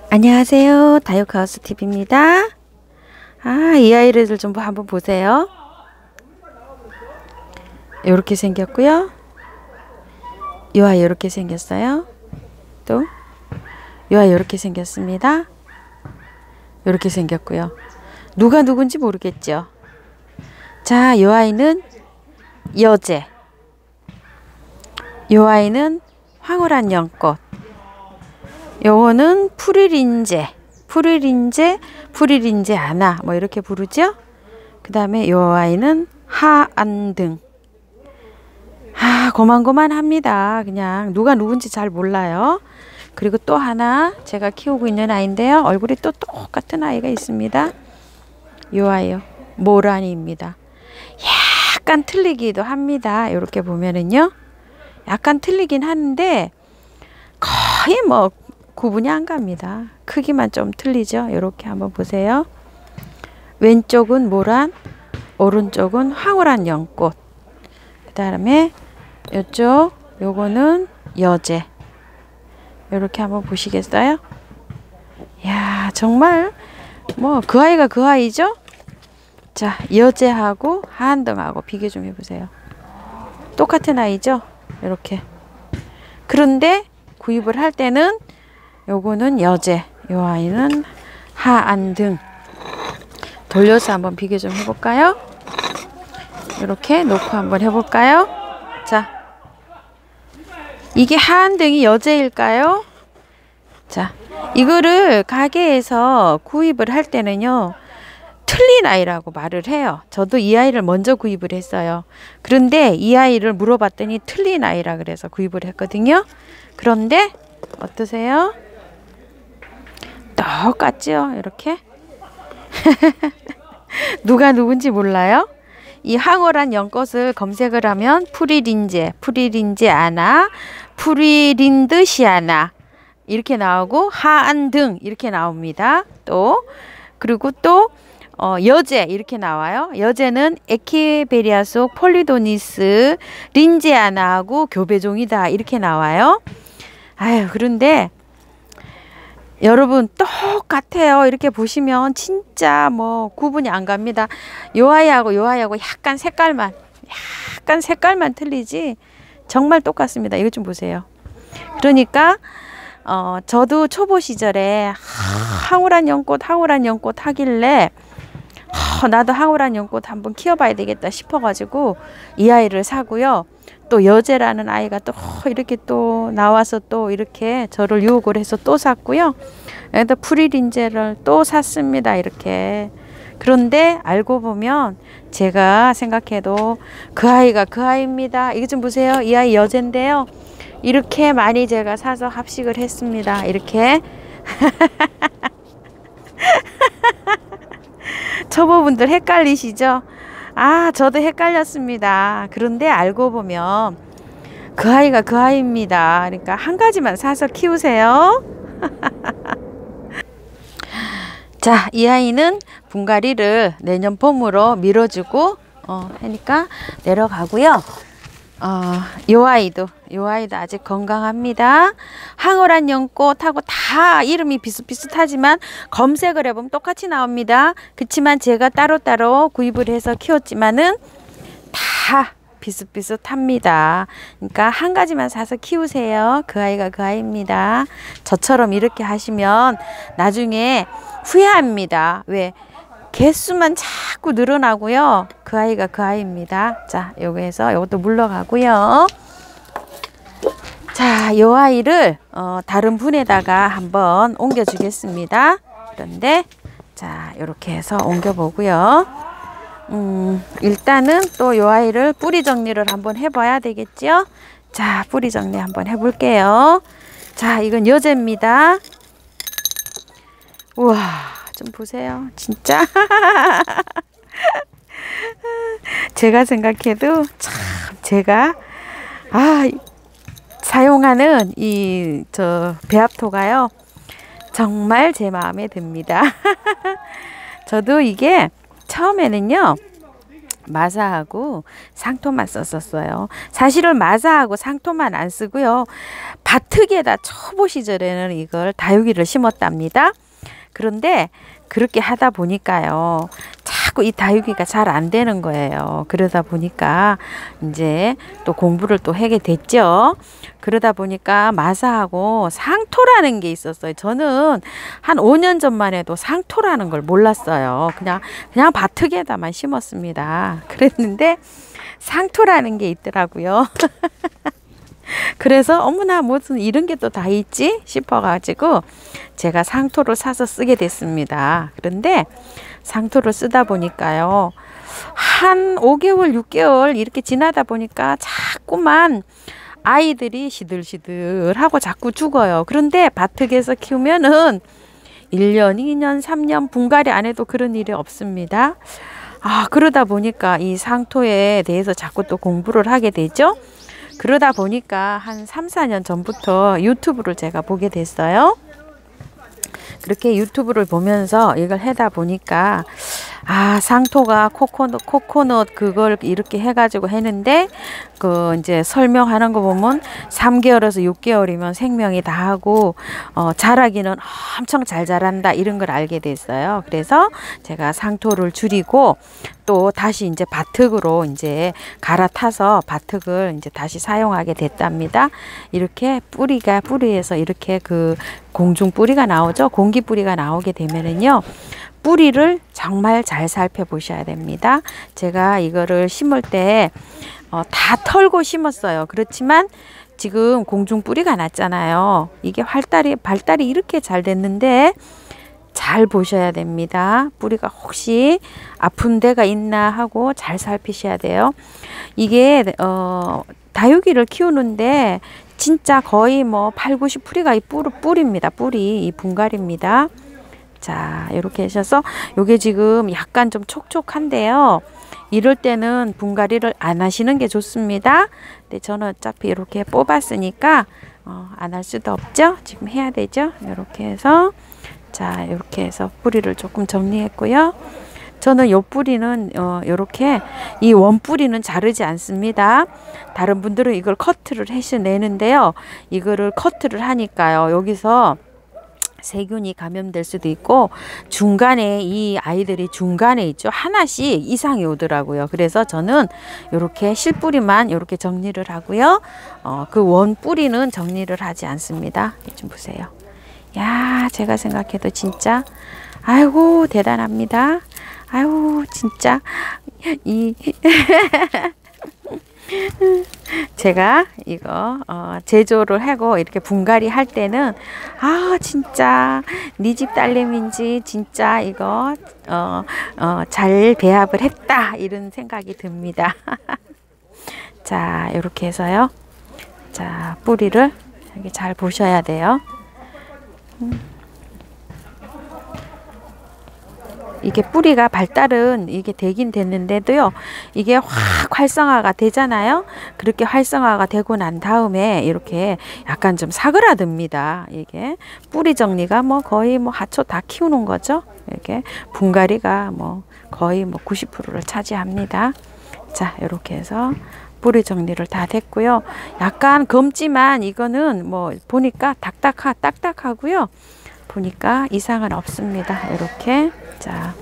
안녕하세요. 다육하우스 TV입니다. 이 아이를 좀 한번 보세요. 이렇게 생겼고요. 이 아이 이렇게 생겼어요. 또 이 아이 이렇게 생겼습니다. 이렇게 생겼고요. 누가 누군지 모르겠죠. 자, 이 아이는 여제, 이 아이는 황홀한 연꽃, 요거는 푸르린제, 푸르린제 아나 뭐 이렇게 부르죠. 그 다음에 요 아이는 하안등. 고만고만합니다. 그냥 누가 누군지 잘 몰라요. 그리고 또 하나 제가 키우고 있는 아이인데요. 얼굴이 또 똑같은 아이가 있습니다. 요 아이요. 모란이입니다. 약간 틀리기도 합니다. 이렇게 보면은요. 약간 틀리긴 하는데 거의 뭐 구분이 안 갑니다. 크기만 좀 틀리죠. 이렇게 한번 보세요. 왼쪽은 모란, 오른쪽은 황홀한 연꽃. 그 다음에 이쪽 요거는 여제. 이렇게 한번 보시겠어요? 야, 정말 뭐 그 아이가 그 아이죠? 자, 여제하고 하안등하고 비교 좀 해보세요. 똑같은 아이죠? 이렇게. 그런데 구입을 할 때는 요거는 여제, 요 아이는 하안등. 돌려서 한번 비교 좀 해볼까요? 이렇게 놓고 한번 해볼까요? 자, 이게 하안등이 여제일까요? 자, 이거를 가게에서 구입을 할 때는요, 틀린 아이라고 말을 해요. 저도 이 아이를 먼저 구입을 했어요. 그런데 이 아이를 물어봤더니 틀린 아이라 그래서 구입을 했거든요. 그런데 어떠세요? 똑같죠? 이렇게. 누가 누군지 몰라요? 이 황홀한 연꽃을 검색을 하면 푸르린제 아나, 푸르린드시아나 이렇게 나오고 하안등 이렇게 나옵니다. 또 그리고 또 여제 이렇게 나와요. 여제는 에케베리아 속 폴리도니스 린제아나하고 교배종이다 이렇게 나와요. 그런데 여러분 똑같아요. 이렇게 보시면 진짜 뭐 구분이 안 갑니다. 요 아이하고 요 아이하고 약간 색깔만 틀리지 정말 똑같습니다. 이거 좀 보세요. 그러니까 저도 초보 시절에 황홀한 연꽃 하길래 나도 황홀한 연꽃 한번 키워봐야 되겠다 싶어가지고 이 아이를 사고요. 또 여제라는 아이가 또 이렇게 또 나와서 또 이렇게 저를 유혹을 해서 또 샀고요. 또 푸르린제를 또 샀습니다. 이렇게. 그런데 알고 보면 제가 생각해도 그 아이가 그 아이입니다. 이거 좀 보세요. 이 아이 여제인데요. 이렇게 많이 제가 사서 합식을 했습니다. 이렇게. 초보분들 헷갈리시죠? 저도 헷갈렸습니다. 그런데 알고 보면 그 아이가 그 아이입니다. 그러니까 한 가지만 사서 키우세요. 자, 이 아이는 분갈이를 내년 봄으로 미뤄주고 하니까 내려가고요. 요 아이도 아직 건강합니다. 황홀한 연꽃하고 다 이름이 비슷비슷하지만 검색을 해보면 똑같이 나옵니다. 그렇지만 제가 따로따로 구입을 해서 키웠지만은 다 비슷비슷합니다. 그러니까 한 가지만 사서 키우세요. 그 아이가 그 아이입니다. 저처럼 이렇게 하시면 나중에 후회합니다. 왜? 개수만 자꾸 늘어나고요. 그 아이가 그 아이입니다. 자, 요거에서 요것도 물러가고요. 자, 요 아이를 다른 분에다가 한번 옮겨 주겠습니다. 그런데 자, 요렇게 해서 옮겨 보고요. 일단은 또 요 아이를 뿌리 정리를 한번 해봐야 되겠죠. 자, 뿌리 정리 한번 해볼게요. 자, 이건 여제입니다. 우와, 좀 보세요. 진짜 제가 생각해도 참 제가 사용하는 이 배합토가요 정말 제 마음에 듭니다. 저도 이게 처음에는요 마사하고 상토만 썼었어요. 사실은 마사하고 상토만 안 쓰고요. 밭흙에다 초보 시절에는 이걸 다육이를 심었답니다. 그런데 그렇게 하다 보니까요. 자꾸 이 다육이가 잘 안 되는 거예요. 그러다 보니까 이제 또 공부를 또 하게 됐죠. 그러다 보니까 마사하고 상토라는 게 있었어요. 저는 한 5년 전만 해도 상토라는 걸 몰랐어요. 그냥 밭흙에다만 심었습니다. 그랬는데 상토라는 게 있더라고요. 그래서 어머나 무슨 이런 게 또 다 있지 싶어가지고 제가 상토를 사서 쓰게 됐습니다. 그런데 상토를 쓰다 보니까요. 한 5개월, 6개월 이렇게 지나다 보니까 자꾸만 아이들이 시들시들하고 자꾸 죽어요. 그런데 밭흙에서 키우면은 1년, 2년, 3년 분갈이 안 해도 그런 일이 없습니다. 그러다 보니까 이 상토에 대해서 자꾸 또 공부를 하게 되죠. 그러다 보니까 한 3, 4년 전부터 유튜브를 제가 보게 됐어요. 그렇게 유튜브를 보면서 이걸 하다 보니까 상토가 코코넛 그걸 이렇게 해가지고 했는데 그 이제 설명하는 거 보면 3개월에서 6개월이면 생명이 다 하고 자라기는 엄청 잘 자란다 이런 걸 알게 됐어요. 그래서 제가 상토를 줄이고 또 다시 이제 밭흙으로 이제 갈아타서 밭흙을 이제 다시 사용하게 됐답니다. 이렇게 뿌리에서 이렇게 그 공중 뿌리가 나오죠. 공기 뿌리가 나오게 되면은요. 뿌리를 정말 잘 살펴보셔야 됩니다. 제가 이거를 심을 때 다 털고 심었어요. 그렇지만 지금 공중 뿌리가 났잖아요. 이게 발달이 이렇게 잘 됐는데 잘 보셔야 됩니다. 뿌리가 혹시 아픈 데가 있나 하고 잘 살피셔야 돼요. 이게 다육이를 키우는데 진짜 거의 뭐 8, 90%가 이 뿌리입니다. 이 분갈입니다. 자, 이렇게 하셔서 요게 지금 약간 좀 촉촉한데요. 이럴 때는 분갈이를 안 하시는 게 좋습니다. 근데 저는 어차피 이렇게 뽑았으니까 안 할 수도 없죠. 지금 해야 되죠. 이렇게 해서 자, 이렇게 해서 뿌리를 조금 정리했고요. 저는 요 뿌리는 요렇게 이 원뿌리는 자르지 않습니다. 다른 분들은 이걸 커트를 해내는데요. 이거를 커트를 하니까요. 여기서 세균이 감염될 수도 있고 중간에 이 아이들이 중간에 있죠. 하나씩 이상이 오더라고요. 그래서 저는 이렇게 실뿌리만 이렇게 정리를 하고요. 그 원뿌리는 정리를 하지 않습니다. 좀 보세요. 야, 제가 생각해도 진짜 아이고 대단합니다. 아이고 진짜 제가 이거 제조를 하고 이렇게 분갈이 할 때는 진짜 네 집 딸내미인지 진짜 이거 잘 배합을 했다 이런 생각이 듭니다. 자, 이렇게 해서요. 자, 뿌리를 이렇게 잘 보셔야 돼요. 이게 뿌리가 발달은 이게 되긴 됐는데도요. 이게 확 활성화가 되잖아요. 그렇게 활성화가 되고 난 다음에 이렇게 약간 좀 사그라듭니다. 이게 뿌리 정리가 뭐 거의 뭐 하초 다 키우는 거죠. 이렇게 분갈이가 뭐 거의 뭐 90%를 차지합니다. 자, 이렇게 해서 뿌리 정리를 다 됐고요. 약간 검지만 이거는 뭐 보니까 딱딱하고요. 보니까 이상은 없습니다. 이렇게. 자,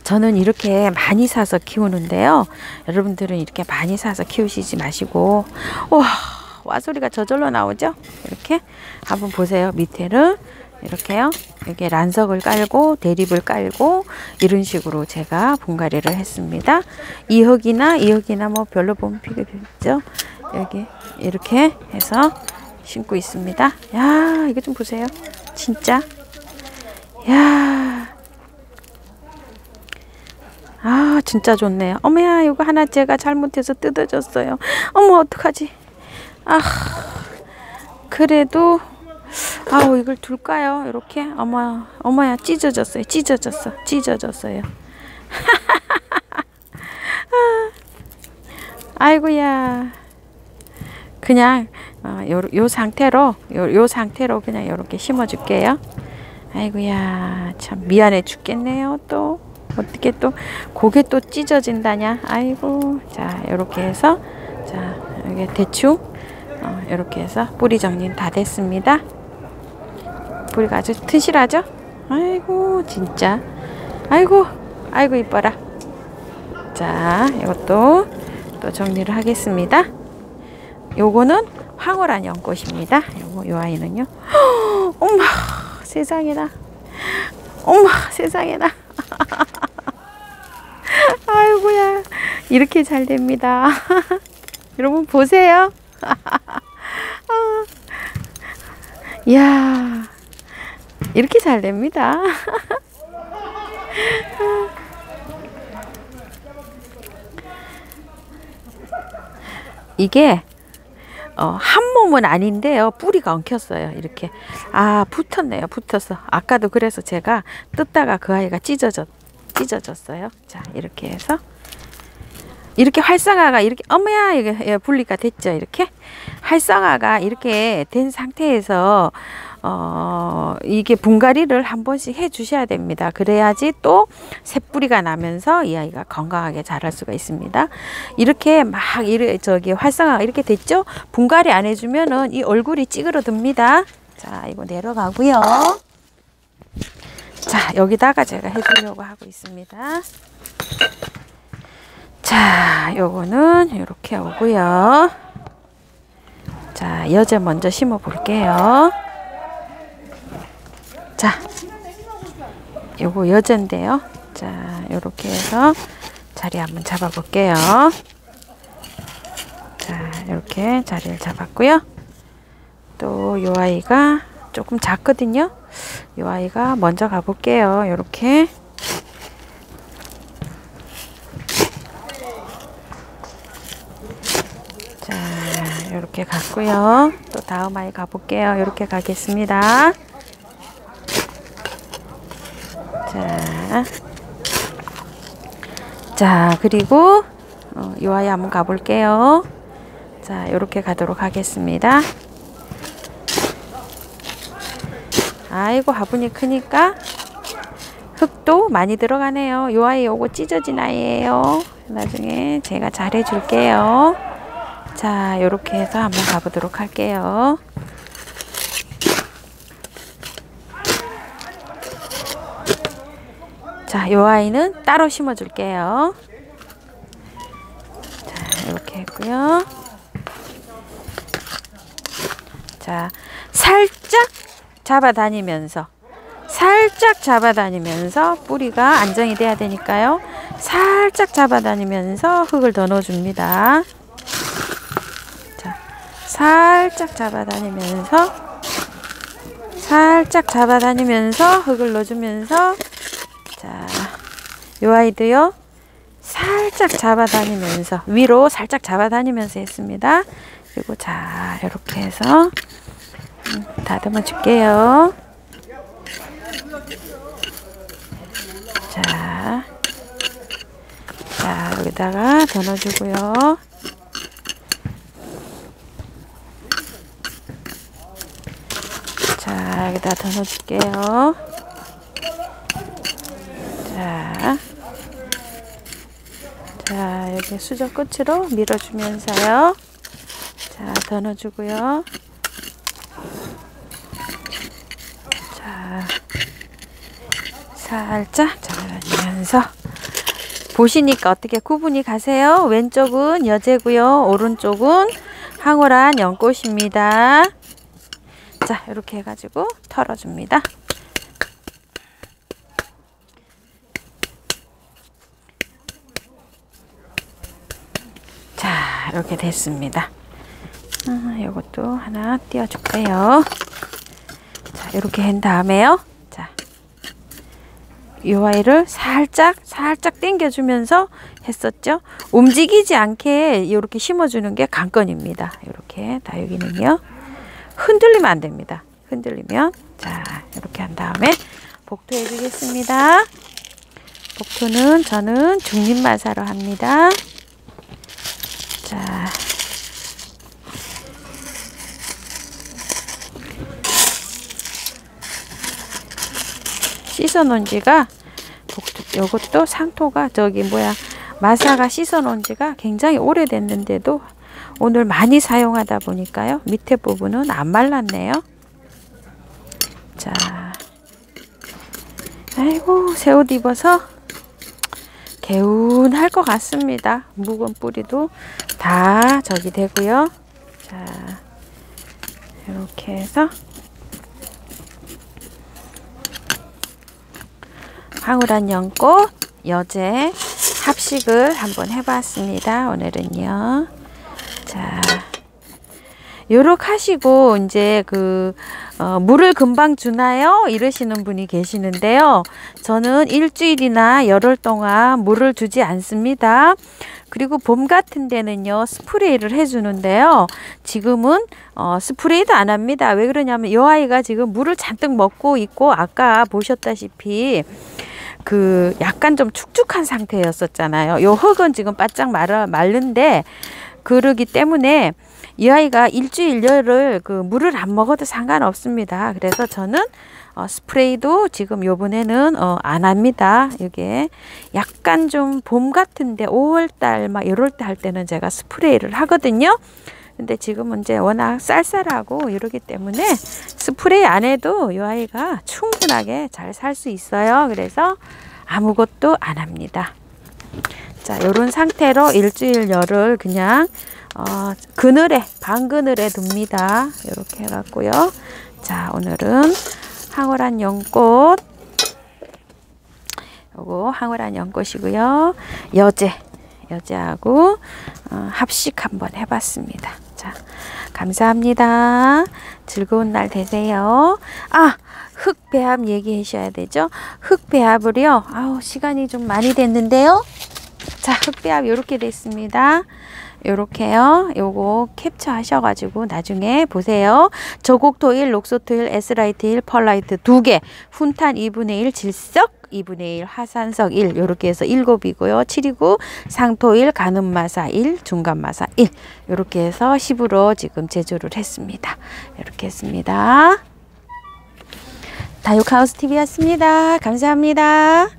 저는 이렇게 많이 사서 키우는데요. 여러분들은 이렇게 많이 사서 키우시지 마시고, 와 소리가 저절로 나오죠? 이렇게 한번 보세요. 밑에를 이렇게요. 여기 란석을 깔고 대립을 깔고 이런 식으로 제가 분갈이를 했습니다. 이흙이나 뭐 별로 보면 필요없죠. 여기 이렇게 해서 심고 있습니다. 야, 이거 좀 보세요. 진짜. 야. 진짜 좋네요. 어머야, 이거 하나 제가 잘못해서 뜯어졌어요. 어머, 어떡하지? 그래도 이걸 둘까요? 이렇게? 어머야, 찢어졌어요. 아이고야. 그냥 요 상태로 그냥 이렇게 심어 줄게요. 아이고야, 참 미안해 죽겠네요. 또 어떻게 또 고개 또 찢어진다냐. 아이고. 자, 이렇게 해서 자, 이게 대충 이렇게 해서 뿌리 정리는 다 됐습니다. 뿌리가 아주 튼실하죠? 아이고 진짜. 아이고 아이고 이뻐라. 자, 이것도 또 정리를 하겠습니다. 요거는 황홀한 연꽃입니다. 요 아이는요. 엄마 세상에나. 엄마 세상에나. 아이고야 이렇게 잘 됩니다. 여러분 보세요. 이야 이렇게 잘 됩니다. 이게 한 몸은 아닌데요. 뿌리가 엉켰어요. 이렇게. 아, 붙었네요. 붙었어. 아까도 그래서 제가 뜯다가 그 아이가 찢어졌어요. 자, 이렇게 해서 이렇게 활성화가 이렇게 어머야 이게 분리가 됐죠. 이렇게 활성화가 이렇게 된 상태에서 이게 분갈이를 한 번씩 해 주셔야 됩니다. 그래야지 또 새뿌리가 나면서 이 아이가 건강하게 자랄 수가 있습니다. 이렇게 막 저기 활성화가 이렇게 됐죠. 분갈이 안 해주면은 이 얼굴이 찌그러듭니다. 자, 이거 내려가고요. 자, 여기다가 제가 해주려고 하고 있습니다. 자, 요거는 이렇게 오고요. 자, 여제 먼저 심어 볼게요. 자, 요거 여제인데요. 자, 요렇게 해서 자리 한번 잡아 볼게요. 자, 이렇게 자리를 잡았고요. 또 요 아이가 조금 작거든요. 요 아이가 먼저 가 볼게요. 요렇게. 자, 요렇게 갔고요. 또 다음 아이 가 볼게요. 요렇게 가겠습니다. 자, 그리고 요 아이 한번 가볼게요. 자, 요렇게 가도록 하겠습니다. 아이고, 화분이 크니까 흙도 많이 들어가네요. 요 아이 요거 찢어진 아이예요. 나중에 제가 잘 해줄게요. 자, 요렇게 해서 한번 가보도록 할게요. 자, 요 아이는 따로 심어 줄게요. 자, 이렇게 했고요. 자, 살짝 잡아다니면서 뿌리가 안정이 돼야 되니까요. 살짝 잡아다니면서 흙을 더 넣어줍니다. 자, 살짝 잡아다니면서 흙을 넣어주면서 자, 요 아이도요. 살짝 잡아다니면서 위로 살짝 잡아다니면서 했습니다. 그리고 자, 이렇게 해서 다듬어 줄게요. 자, 여기다가 더 넣어주고요. 자, 여기다 더 넣어줄게요. 자, 여기 수저 끝으로 밀어주면서요. 자, 더 넣어주고요. 자, 살짝 잡아주면서 보시니까 어떻게 구분이 가세요? 왼쪽은 여제고요. 오른쪽은 황홀한 연꽃입니다. 자, 이렇게 해가지고 털어줍니다. 자, 이렇게 됐습니다. 요것도 하나 띄워줄게요. 자, 이렇게 한 다음에요. 자, 이 아이를 살짝 당겨주면서 했었죠. 움직이지 않게 이렇게 심어주는 게 관건입니다. 이렇게 다 여기는요. 흔들리면 안 됩니다. 흔들리면 자, 이렇게 한 다음에 복토해 주겠습니다. 복토는 저는 중립마사로 합니다. 자, 씻어 놓은 지가 요것도 상토가 저기 뭐야 마사가 씻어 놓은 지가 굉장히 오래됐는데도 오늘 많이 사용하다 보니까요. 밑에 부분은 안 말랐네요. 자, 아이고 새 옷 입어서 개운할 것 같습니다. 묵은 뿌리도 다 저기 되고요. 자, 이렇게 해서 황홀한 연꽃, 여제 합식을 한번 해봤습니다. 오늘은요. 자, 요렇게 하시고 이제 물을 금방 주나요? 이러시는 분이 계시는데요. 저는 일주일이나 열흘 동안 물을 주지 않습니다. 그리고 봄 같은 데는요 스프레이를 해주는데요. 지금은 스프레이도 안 합니다. 왜 그러냐면 이 아이가 지금 물을 잔뜩 먹고 있고 아까 보셨다시피 약간 좀 축축한 상태였었잖아요. 요 흙은 지금 바짝 마른데 그러기 때문에 이 아이가 일주일 열흘 물을 안 먹어도 상관없습니다. 그래서 저는 스프레이도 지금 요번에는 안 합니다. 이게 약간 좀 봄 같은데 5월달 막 이럴 때 할 때는 제가 스프레이를 하거든요. 근데 지금은 이제 워낙 쌀쌀하고 이러기 때문에 스프레이 안 해도 이 아이가 충분하게 잘 살 수 있어요. 그래서 아무것도 안 합니다. 자, 요런 상태로 일주일 열흘 그냥 그늘에 방그늘에 둡니다. 이렇게 해갖고요. 자, 오늘은 황홀한 연꽃, 요거 황홀한 연꽃이고요. 여제하고 합식 한번 해봤습니다. 자, 감사합니다. 즐거운 날 되세요. 흙배합 얘기하셔야 되죠. 흙배합을요. 시간이 좀 많이 됐는데요. 자, 흙배합 이렇게 됐습니다. 요렇게요. 요거 캡처 하셔가지고 나중에 보세요. 저곡토일, 녹소토일, 에스라이트일, 펄라이트 2개, 훈탄 2분의 1, 질석 2분의 1, 화산석 1 요렇게 해서 7이고요. 7이고 상토일, 가늠마사 1, 중간마사 1 요렇게 해서 10으로 지금 제조를 했습니다. 이렇게 했습니다. 다육하우스 TV였습니다. 감사합니다.